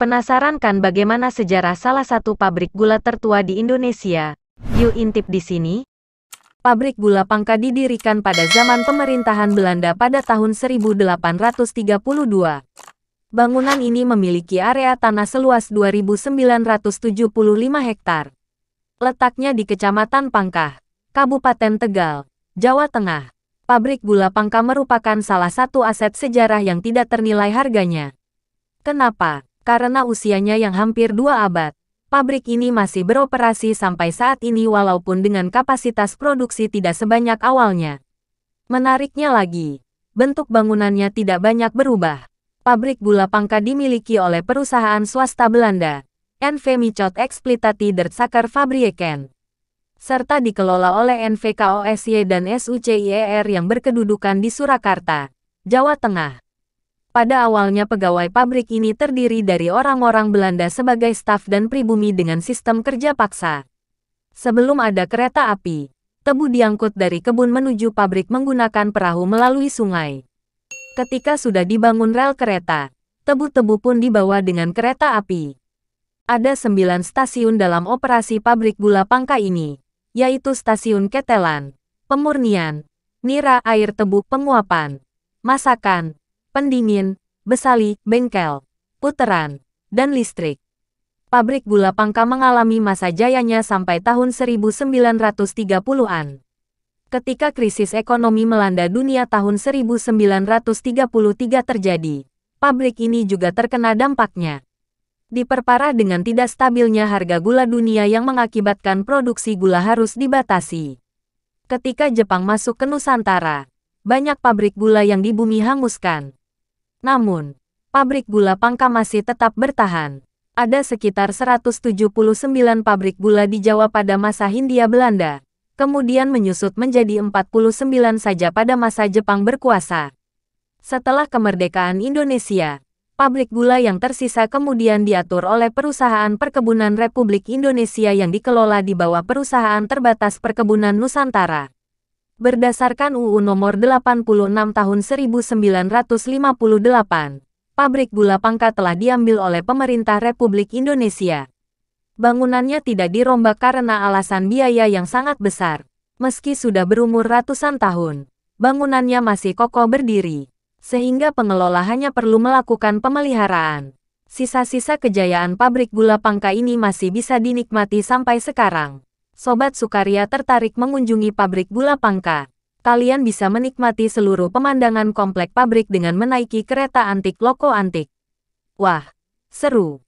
Penasaran kan bagaimana sejarah salah satu pabrik gula tertua di Indonesia? Yuk intip di sini. Pabrik gula Pangka didirikan pada zaman pemerintahan Belanda pada tahun 1832. Bangunan ini memiliki area tanah seluas 2.975 hektar. Letaknya di Kecamatan Pangkah, Kabupaten Tegal, Jawa Tengah. Pabrik gula Pangka merupakan salah satu aset sejarah yang tidak ternilai harganya. Kenapa? Karena usianya yang hampir 2 abad, pabrik ini masih beroperasi sampai saat ini walaupun dengan kapasitas produksi tidak sebanyak awalnya. Menariknya lagi, bentuk bangunannya tidak banyak berubah. Pabrik gula Pangka dimiliki oleh perusahaan swasta Belanda, NV Micot Exploitatie der Suiker Fabrieken, serta dikelola oleh NVKOSY dan SUCIER yang berkedudukan di Surakarta, Jawa Tengah. Pada awalnya pegawai pabrik ini terdiri dari orang-orang Belanda sebagai staf dan pribumi dengan sistem kerja paksa. Sebelum ada kereta api, tebu diangkut dari kebun menuju pabrik menggunakan perahu melalui sungai. Ketika sudah dibangun rel kereta, tebu-tebu pun dibawa dengan kereta api. Ada 9 stasiun dalam operasi pabrik gula Pangka ini, yaitu Stasiun Ketelan, Pemurnian, Nira Air Tebu Penguapan, Masakan, Pendingin, Besali, Bengkel, Puteran, dan Listrik. Pabrik gula Pangka mengalami masa jayanya sampai tahun 1930-an. Ketika krisis ekonomi melanda dunia tahun 1933 terjadi, pabrik ini juga terkena dampaknya. Diperparah dengan tidak stabilnya harga gula dunia yang mengakibatkan produksi gula harus dibatasi. Ketika Jepang masuk ke Nusantara, banyak pabrik gula yang di bumi hanguskan. Namun, pabrik gula Pangka masih tetap bertahan. Ada sekitar 179 pabrik gula di Jawa pada masa Hindia Belanda, kemudian menyusut menjadi 49 saja pada masa Jepang berkuasa. Setelah kemerdekaan Indonesia, pabrik gula yang tersisa kemudian diatur oleh Perusahaan Perkebunan Republik Indonesia yang dikelola di bawah Perusahaan Terbatas Perkebunan Nusantara. Berdasarkan UU Nomor 86 Tahun 1958, pabrik gula Pangka telah diambil oleh Pemerintah Republik Indonesia. Bangunannya tidak dirombak karena alasan biaya yang sangat besar. Meski sudah berumur ratusan tahun, bangunannya masih kokoh berdiri, sehingga pengelola hanya perlu melakukan pemeliharaan. Sisa-sisa kejayaan pabrik gula Pangka ini masih bisa dinikmati sampai sekarang. Sobat Sukaria tertarik mengunjungi pabrik gula Pangka? Kalian bisa menikmati seluruh pemandangan komplek pabrik dengan menaiki kereta antik Loko Antik. Wah, seru!